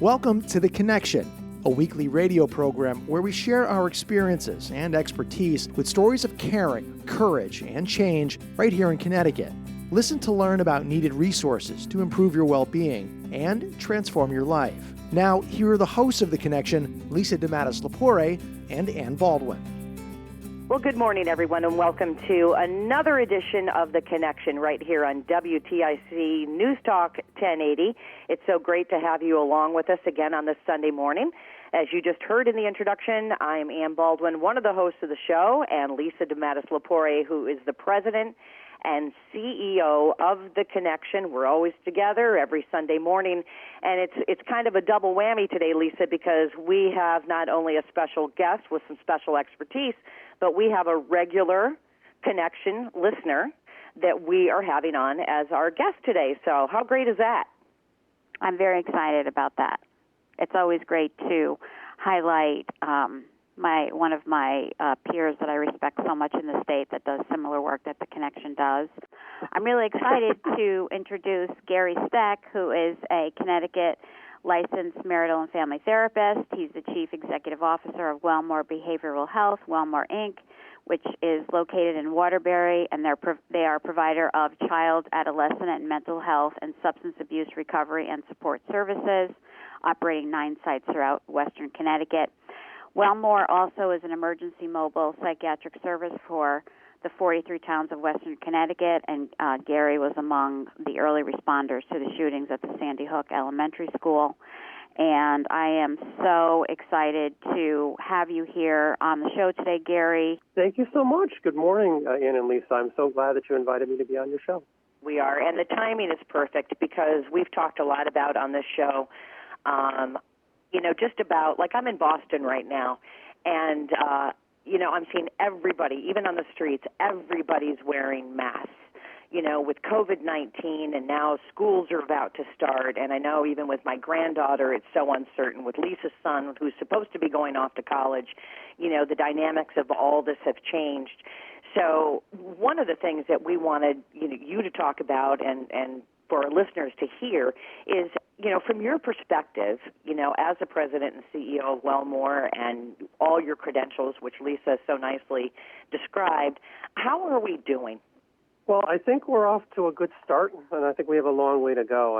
Welcome to The Connection, a weekly radio program where we share our experiences and expertise with stories of caring, courage, and change right here in Connecticut. Listen to learn about needed resources to improve your well-being and transform your life. Now, here are the hosts of The Connection, Lisa DeMattis-Lepore and Ann Baldwin. Well, good morning, everyone, and welcome to another edition of The Connection right here on WTIC News Talk 1080. It's so great to have you along with us again on this Sunday morning. As you just heard in the introduction, I'm Ann Baldwin, one of the hosts of the show, and Lisa DeMattis-Lepore, who is the president and CEO of The Connection. We're always together every Sunday morning, and it's kind of a double whammy today, Lisa, because we have not only a special guest with some special expertise, but we have a regular Connection listener that we are having on as our guest today. So how great is that? I'm very excited about that. It's always great to highlight one of my peers that I respect so much in the state that does similar work that The Connection does. I'm really excited to introduce Gary Stek, who is a Connecticut licensed marital and family therapist. He's the Chief Executive Officer of Wellmore Behavioral Health, Wellmore Inc., which is located in Waterbury, and they are a provider of child, adolescent, and mental health and substance abuse recovery and support services, operating 9 sites throughout Western Connecticut. Wellmore also is an emergency mobile psychiatric service for the 43 towns of Western Connecticut, and Gary was among the early responders to the shootings at the Sandy Hook Elementary School. And I am so excited to have you here on the show today, Gary. Thank you so much. Good morning, Ann and Lisa. I'm so glad that you invited me to be on your show. We are, and the timing is perfect because we've talked a lot about on this show, just about, like I'm in Boston right now, and, I'm seeing everybody, even on the streets, everybody's wearing masks, with COVID-19, and now schools are about to start, and I know even with my granddaughter, it's so uncertain. With Lisa's son, who's supposed to be going off to college, the dynamics of all this have changed. So one of the things that we wanted you to talk about and for our listeners to hear is, from your perspective, as the president and CEO of Wellmore and all your credentials, which Lisa so nicely described, how are we doing? Well, I think we're off to a good start, and I think we have a long way to go.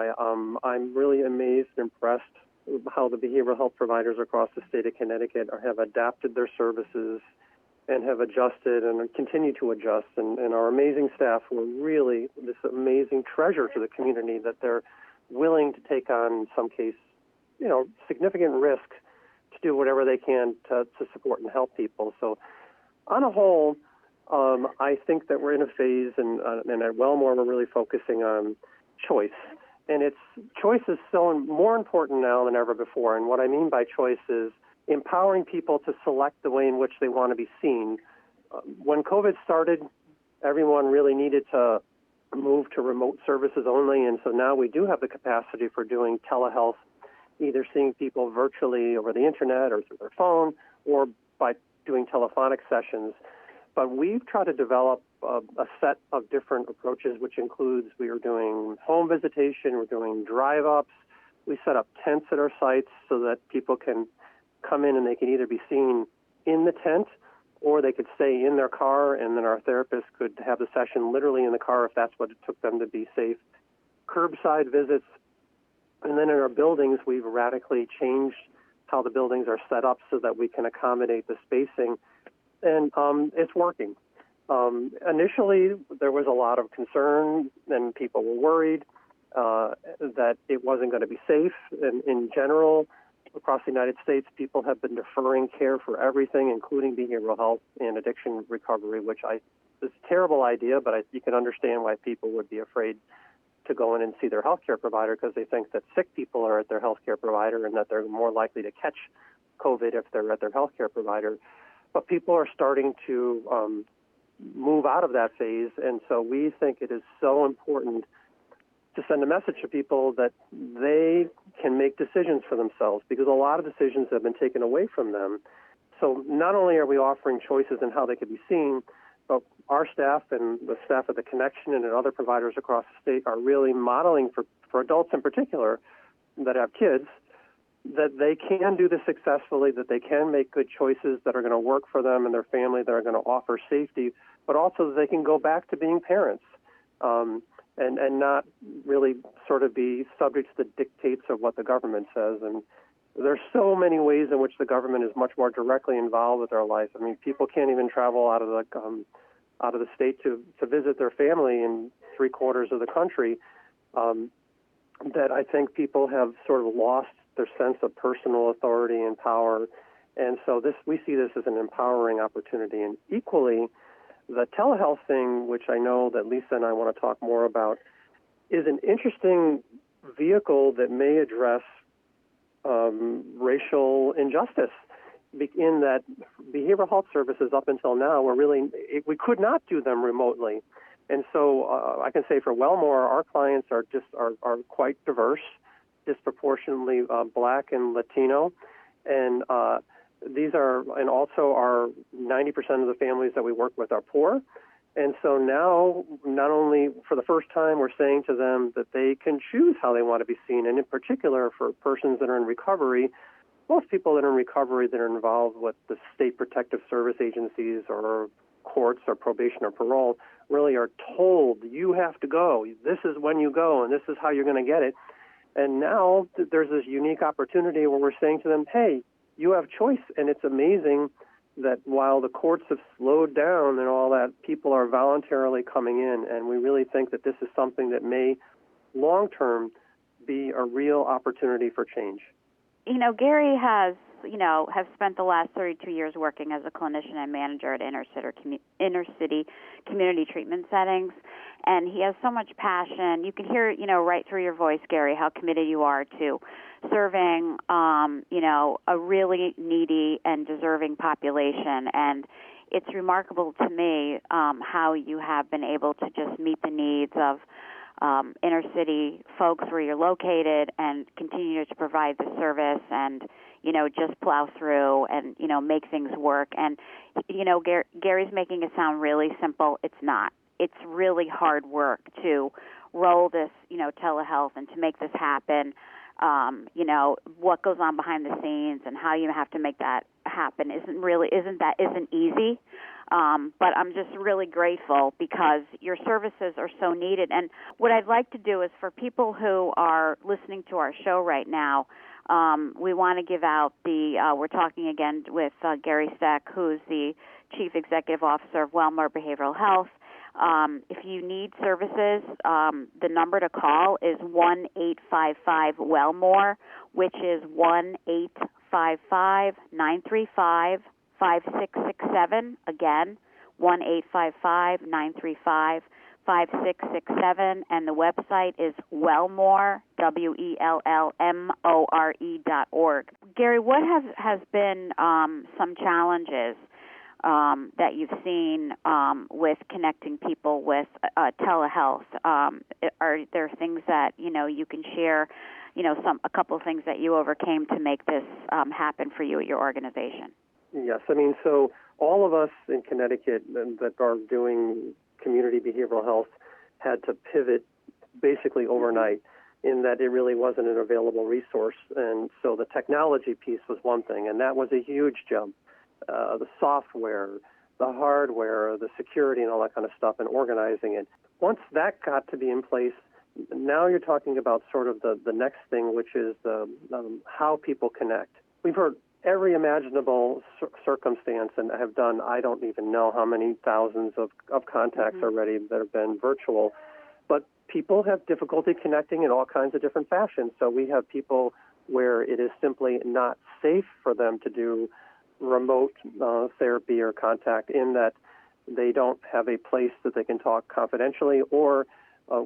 I'm really amazed and impressed with how the behavioral health providers across the state of Connecticut have adapted their services and have adjusted and continue to adjust. And our amazing staff were really this amazing treasure to the community that they're willing to take on, in some case, significant risk to do whatever they can to support and help people. So on a whole, I think that we're in a phase, and at Wellmore we're really focusing on choice. And choice is so more important now than ever before. And what I mean by choice is empowering people to select the way in which they want to be seen. When COVID started, everyone really needed to move to remote services only, and so now we do have the capacity for doing telehealth, either seeing people virtually over the internet or through their phone or by doing telephonic sessions. But we've tried to develop a set of different approaches, which includes we are doing home visitation, we're doing drive-ups, we set up tents at our sites so that people can come in and they can either be seen in the tent or they could stay in their car, and then our therapist could have the session literally in the car if that's what it took them to be safe. Curbside visits. And then in our buildings, we've radically changed how the buildings are set up so that we can accommodate the spacing. And it's working. Initially, there was a lot of concern, and people were worried that it wasn't going to be safe. And in general, across the United States, people have been deferring care for everything, including behavioral health and addiction recovery, which is a terrible idea, but you can understand why people would be afraid to go in and see their healthcare provider because they think that sick people are at their healthcare provider and that they're more likely to catch COVID if they're at their healthcare provider. But people are starting to move out of that phase, and so we think it is so important to send a message to people that they can make decisions for themselves because a lot of decisions have been taken away from them. So not only are we offering choices in how they can be seen, but our staff and the staff of The Connection and other providers across the state are really modeling for adults in particular that have kids that they can do this successfully, that they can make good choices that are going to work for them and their family, that are going to offer safety, but also that they can go back to being parents and not really sort of be subject to the dictates of what the government says. And there's so many ways in which the government is much more directly involved with their life. I mean, people can't even travel out of the state to visit their family in 3/4 of the country. That I think people have sort of lost their sense of personal authority and power. And so we see this as an empowering opportunity. And equally, the telehealth thing, which I know that Lisa and I want to talk more about, is an interesting vehicle that may address racial injustice, in that behavioral health services up until now we could not do them remotely. And so I can say for Wellmore, our clients are quite diverse, disproportionately Black and Latino, and also our 90% of the families that we work with are poor. And so now, not only for the first time, we're saying to them that they can choose how they want to be seen, and in particular for persons that are in recovery. Most people that are in recovery that are involved with the state protective service agencies or courts or probation or parole really are told, you have to go. This is when you go, and this is how you're going to get it. And now there's this unique opportunity where we're saying to them, hey, you have choice. And it's amazing that while the courts have slowed down and all that, people are voluntarily coming in. And we really think that this is something that may, long-term, be a real opportunity for change. Gary has spent the last 32 years working as a clinician and manager at inner city community treatment settings, and he has so much passion. You can hear, right through your voice, Gary, how committed you are to serving, a really needy and deserving population. And it's remarkable to me how you have been able to just meet the needs of inner city folks where you're located and continue to provide the service and, just plow through and, make things work. And, Gary's making it sound really simple. It's not. It's really hard work to roll this, telehealth and to make this happen. What goes on behind the scenes and how you have to make that happen isn't easy. But I'm just really grateful because your services are so needed. And what I'd like to do is for people who are listening to our show right now, we want to give out we're talking again with Gary Stek, who's the Chief Executive Officer of Wellmore Behavioral Health. If you need services, the number to call is 1-855-WELLMORE, which is 1-855-935-5667. Again, 1-855-935-5667. And the website is Wellmore, WELLMORE.org. Gary, what has been some challenges that you've seen with connecting people with telehealth? Are there things that you can share? A couple of things that you overcame to make this happen for you at your organization. Yes, so all of us in Connecticut that are doing community behavioral health had to pivot basically overnight, in that it really wasn't an available resource, and so the technology piece was one thing, and that was a huge jump. The software, the hardware, the security, and all that kind of stuff, and organizing it. Once that got to be in place, now you're talking about sort of the next thing, which is the how people connect. We've heard every imaginable circumstance and have done, I don't even know how many thousands of contacts already that have been virtual. But people have difficulty connecting in all kinds of different fashions. So we have people where it is simply not safe for them to do remote therapy or contact, in that they don't have a place that they can talk confidentially, or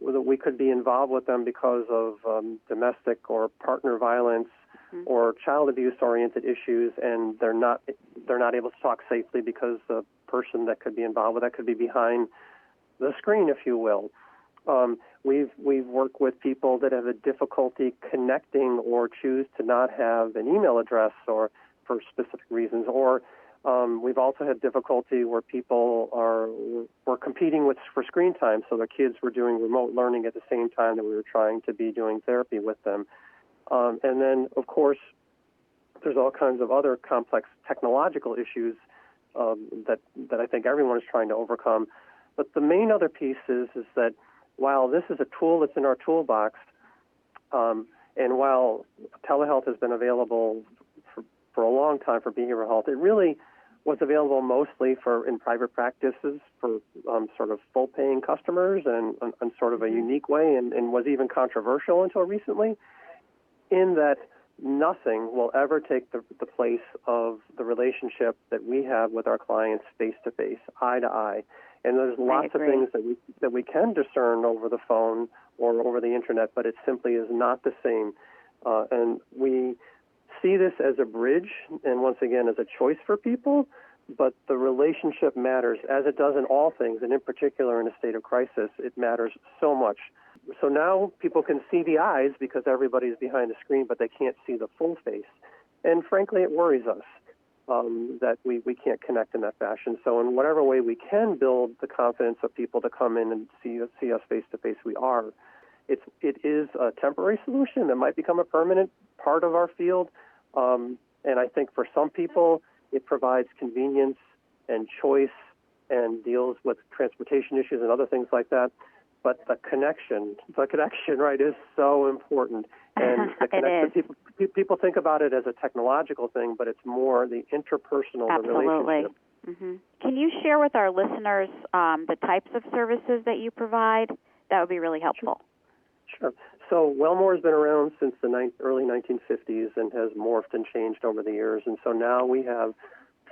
we could be involved with them because of domestic or partner violence or child abuse-oriented issues, and they're not able to talk safely because the person that could be involved with that could be behind the screen, if you will. We've worked with people that have a difficulty connecting or choose to not have an email address or for specific reasons, or we've also had difficulty where people were competing for screen time, so their kids were doing remote learning at the same time that we were trying to be doing therapy with them. And then, of course, There's all kinds of other complex technological issues that I think everyone is trying to overcome. But the main other piece is that while this is a tool that's in our toolbox, and while telehealth has been available for a long time for behavioral health, it really was available mostly in private practices for sort of full-paying customers and sort of a unique way, and was even controversial until recently, in that nothing will ever take the place of the relationship that we have with our clients face-to-face, eye-to-eye. And there's lots of things that we can discern over the phone or over the internet, but it simply is not the same. And we see this as a bridge, and once again as a choice for people, but the relationship matters, as it does in all things, and in particular in a state of crisis, it matters so much. So now people can see the eyes because everybody's behind the screen, but they can't see the full face. And frankly, it worries us that we can't connect in that fashion. So in whatever way we can build the confidence of people to come in and see us face-to-face, we are. It is a temporary solution that might become a permanent part of our field. And I think for some people, it provides convenience and choice and deals with transportation issues and other things like that. But the connection, right, is so important. And the connection, people think about it as a technological thing, but it's more the interpersonal, the relationship. Mm-hmm. Can you share with our listeners the types of services that you provide? That would be really helpful. Sure. So Wellmore has been around since the early 1950s and has morphed and changed over the years. And so now we have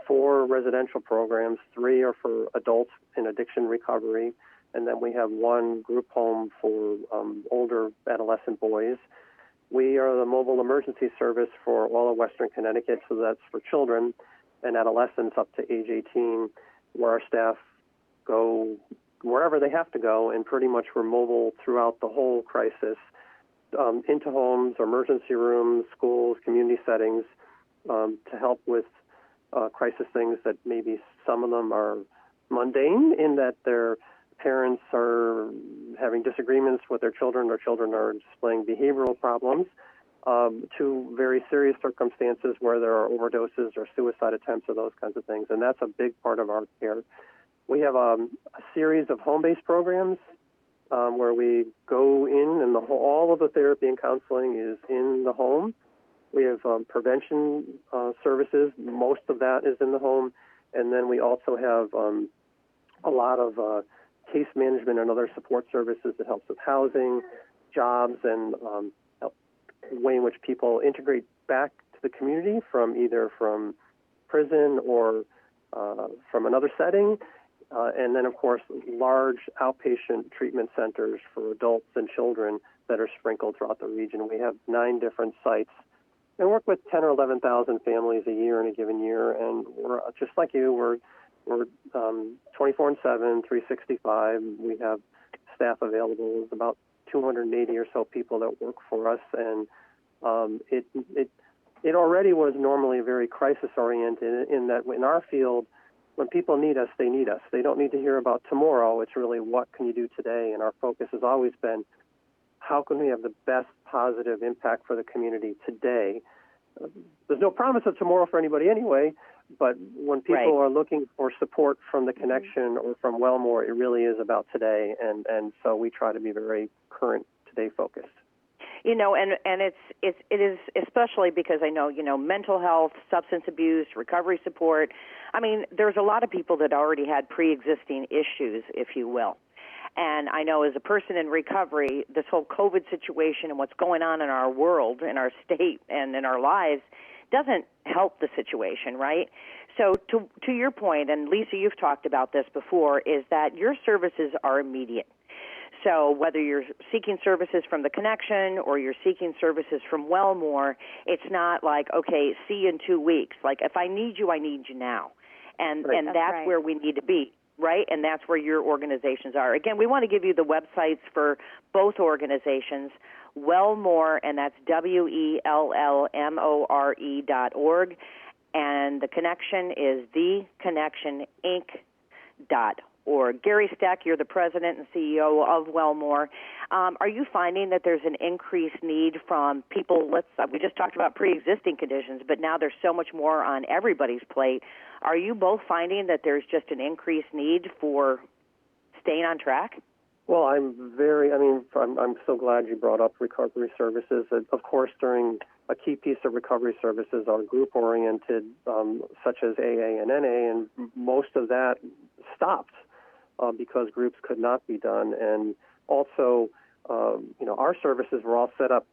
4 residential programs. 3 are for adults in addiction recovery. And then we have 1 group home for older adolescent boys. We are the mobile emergency service for all of Western Connecticut, so that's for children and adolescents up to age 18, where our staff go wherever they have to go, and pretty much we're mobile throughout the whole crisis, into homes, emergency rooms, schools, community settings, to help with crisis things that maybe some of them are mundane in that their parents are having disagreements with their children are displaying behavioral problems, to very serious circumstances where there are overdoses or suicide attempts or those kinds of things. And that's a big part of our care. We have a series of home-based programs where we go in and all of the therapy and counseling is in the home. We have prevention services. Most of that is in the home. And then we also have a lot of case management and other support services that helps with housing, jobs, and the way in which people integrate back to the community from either from prison or from another setting. And then, of course, large outpatient treatment centers for adults and children that are sprinkled throughout the region. We have 9 different sites and work with 10 or 11,000 families a year in a given year. And we're just like you. We're 24/7, 365. We have staff available. There's about 280 or so people that work for us, and it already was normally very crisis-oriented in that in our field, when people need us, they need us. They don't need to hear about tomorrow. It's really what can you do today, and our focus has always been how can we have the best positive impact for the community today. There's no promise of tomorrow for anybody anyway, but when people are looking for support from the connection or from Wellmore, it really is about today, and so we try to be very current today focused. You know, and it is especially because I know, mental health, substance abuse, recovery support. I mean, there's a lot of people that already had pre-existing issues, if you will. And I know as a person in recovery, this whole COVID situation and what's going on in our world, in our state, and in our lives doesn't help the situation, right? So to your point, and Lisa, you've talked about this before, is that your services are immediate. So whether you're seeking services from the Connection or you're seeking services from Wellmore, it's not like, okay, see you in 2 weeks. Like, if I need you now. And that's where we need to be, right? And that's where your organizations are. Again, we want to give you the websites for both organizations, Wellmore, and that's WELLMORE.org, and the Connection is theconnectioninc.org. Gary Stek, you're the president and CEO of Wellmore. Are you finding that there's an increased need from people? We just talked about pre-existing conditions, but now there's so much more on everybody's plate. Are you both finding that there's just an increased need for staying on track? Well, I'm so glad you brought up recovery services. Of course, during a key piece of recovery services are group-oriented, such as AA and NA, and most of that stopped because groups could not be done. And also, our services were all set up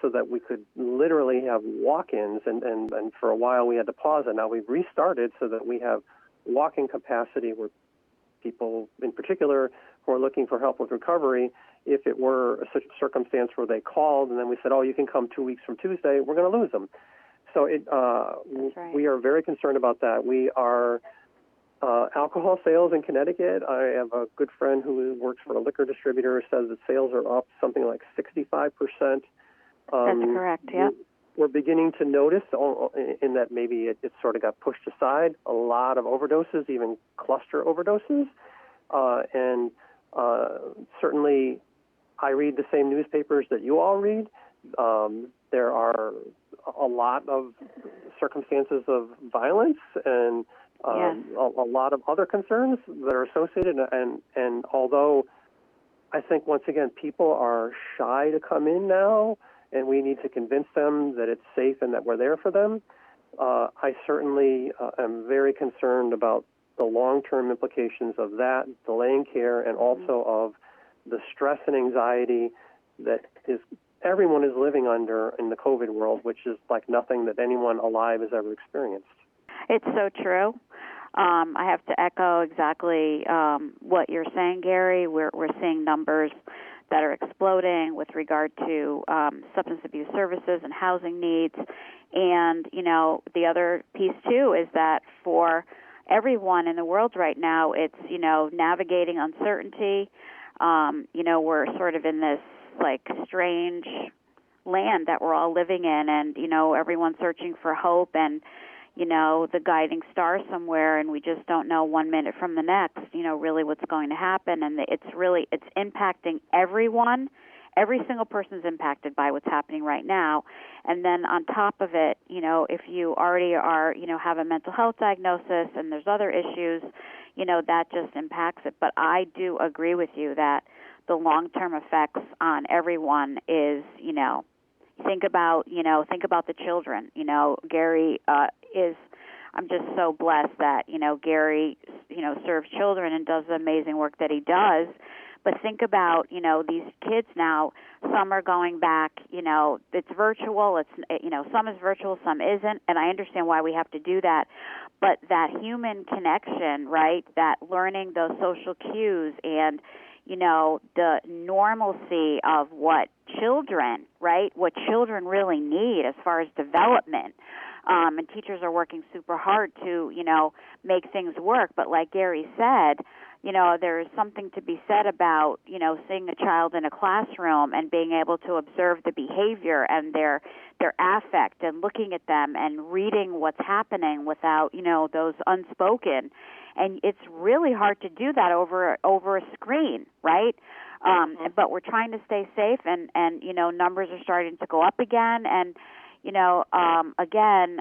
so that we could literally have walk-ins, and for a while we had to pause it. Now we've restarted so that we have walk-in capacity where people, in particular, who are looking for help with recovery, if it were a circumstance where they called and then we said, you can come 2 weeks from Tuesday, we're going to lose them. So right. We are very concerned about that. We are alcohol sales in Connecticut. I have a good friend who works for a liquor distributor, says that sales are up something like 65%. That's correct, yeah. We're beginning to notice in that maybe it sort of got pushed aside, a lot of overdoses, even cluster overdoses. And certainly I read the same newspapers that you all read. There are a lot of circumstances of violence and a lot of other concerns that are associated. And although I think, once again, people are shy to come in now, and we need to convince them that it's safe and that we're there for them, I certainly am very concerned about the long-term implications of that, delaying care, and also of the stress and anxiety that everyone is living under in the COVID world, which is like nothing that anyone alive has ever experienced. It's so true. I have to echo exactly what you're saying, Gary. We're seeing numbers that are exploding with regard to substance abuse services and housing needs. And, the other piece, too, is that for everyone in the world right now, it's, navigating uncertainty. We're sort of in this, strange land that we're all living in, and, everyone's searching for hope and, the guiding star somewhere, and we just don't know 1 minute from the next, really what's going to happen. And it's impacting everyone. Every single person's impacted by what's happening right now. And then on top of it, if you already are, have a mental health diagnosis and there's other issues, that just impacts it. But I do agree with you that the long-term effects on everyone is, think about the children. Gary I'm just so blessed that, Gary, serves children and does the amazing work that he does. But think about, these kids now, some are going back, it's virtual, some is virtual, some isn't, and I understand why we have to do that. But that human connection, right, that learning those social cues and, the normalcy of what children really need as far as development. And teachers are working super hard to, make things work. But like Gary said, there is something to be said about, seeing a child in a classroom and being able to observe the behavior and their affect and looking at them and reading what's happening without, those unspoken. And it's really hard to do that over a screen, right? But we're trying to stay safe, and numbers are starting to go up again. And, again,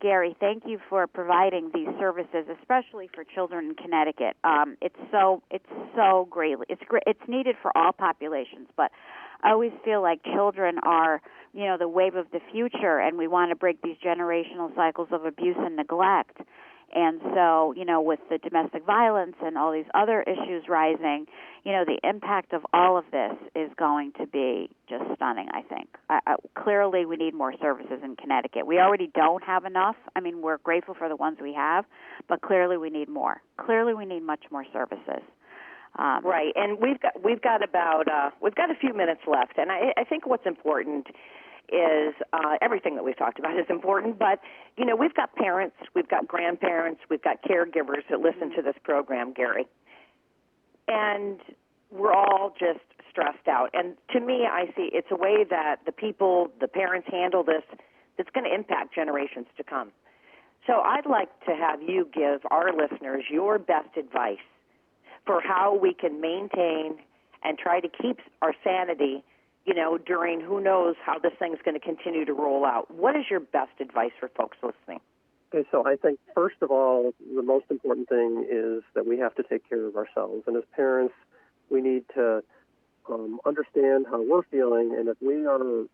Gary, thank you for providing these services, especially for children in Connecticut. It's so greatly, it's needed for all populations, but I always feel like children are, the wave of the future, and we want to break these generational cycles of abuse and neglect. And so, with the domestic violence and all these other issues rising, the impact of all of this is going to be just stunning, I think. Clearly, we need more services in Connecticut. We already don't have enough. I mean, we're grateful for the ones we have, but clearly we need more. Clearly we need much more services. Right, and we've got a few minutes left, and I think what's important is everything that we've talked about is important, but, we've got parents, we've got grandparents, we've got caregivers that listen to this program, Gary, and we're all just stressed out. And to me, I see it's a way that the parents handle this that's going to impact generations to come. So I'd like to have you give our listeners your best advice for how we can maintain and try to keep our sanity, during who knows how this thing's going to continue to roll out. What is your best advice for folks listening? Okay, so I think, first of all, the most important thing is that we have to take care of ourselves. And as parents, we need to understand how we're feeling. And if we are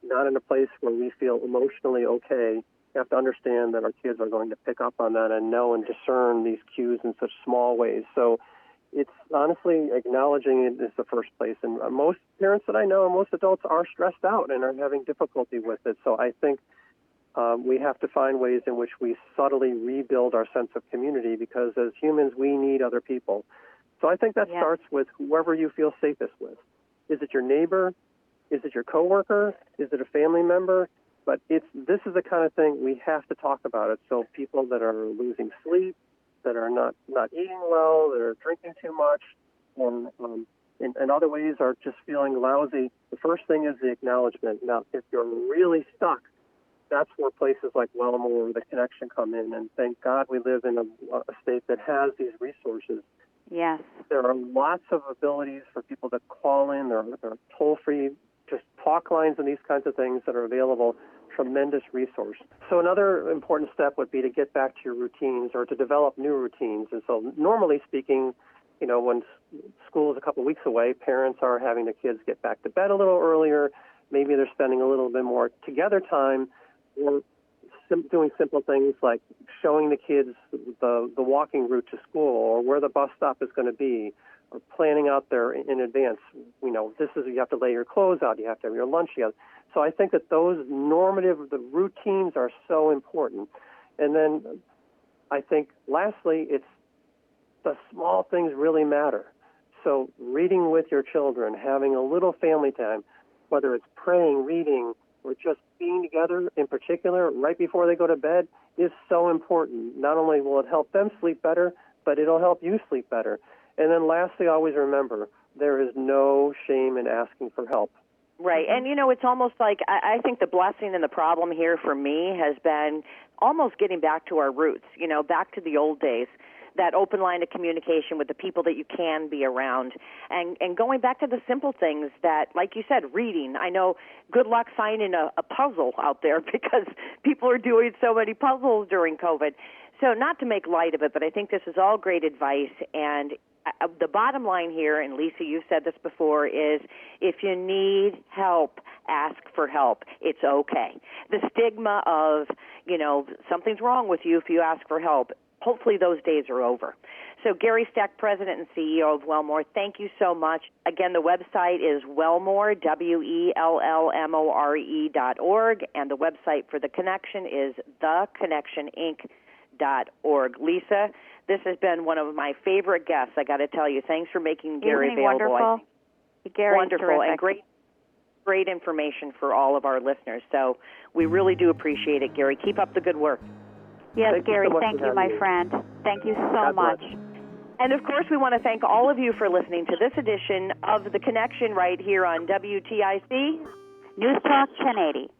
not in a place where we feel emotionally okay, we have to understand that our kids are going to pick up on that and know and discern these cues in such small ways. So it's honestly acknowledging it is the first place. And most parents that I know, most adults are stressed out and are having difficulty with it. So I think we have to find ways in which we subtly rebuild our sense of community, because as humans, we need other people. So I think that starts with whoever you feel safest with. Is it your neighbor? Is it your coworker? Is it a family member? But this is the kind of thing we have to talk about it. So people that are losing sleep, that are not eating well, that are drinking too much, and in other ways are just feeling lousy, the first thing is the acknowledgement. Now, if you're really stuck, that's where places like Wellmore or The Connection come in. And thank God we live in a state that has these resources. Yes. There are lots of abilities for people to call in. There are toll-free just talk lines and these kinds of things that are available. Tremendous resource. So another important step would be to get back to your routines or to develop new routines. And so normally speaking, when school is a couple weeks away, parents are having the kids get back to bed a little earlier. Maybe they're spending a little bit more together time, or doing simple things like showing the kids the walking route to school or where the bus stop is going to be, or planning out there in advance. You have to lay your clothes out, you have to have your lunch together. So I think that the routines are so important. And then I think lastly, it's the small things really matter. So reading with your children, having a little family time, whether it's praying, reading, or just being together in particular right before they go to bed, is so important. Not only will it help them sleep better, but it'll help you sleep better. And then lastly, always remember, there is no shame in asking for help. Right. And, it's almost like I think the blessing and the problem here for me has been almost getting back to our roots, back to the old days, that open line of communication with the people that you can be around, and going back to the simple things that, like you said, reading. I know good luck finding a puzzle out there because people are doing so many puzzles during COVID. So not to make light of it, but I think this is all great advice. And the bottom line here, and Lisa, you've said this before, is if you need help, ask for help. It's okay. The stigma of, something's wrong with you if you ask for help, hopefully those days are over. So Gary Stek, President and CEO of Wellmore, thank you so much. Again, the website is Wellmore, WELLMORE.org, and the website for The Connection is theconnectioninc.org. Lisa, this has been one of my favorite guests, I got to tell you. Thanks for making Gary available. Wonderful? Gary's wonderful terrific. And great information for all of our listeners. So we really do appreciate it, Gary. Keep up the good work. Yes, Gary, thank you, my friend. Thank you so much. And, of course, we want to thank all of you for listening to this edition of The Connection right here on WTIC News Talk 1080.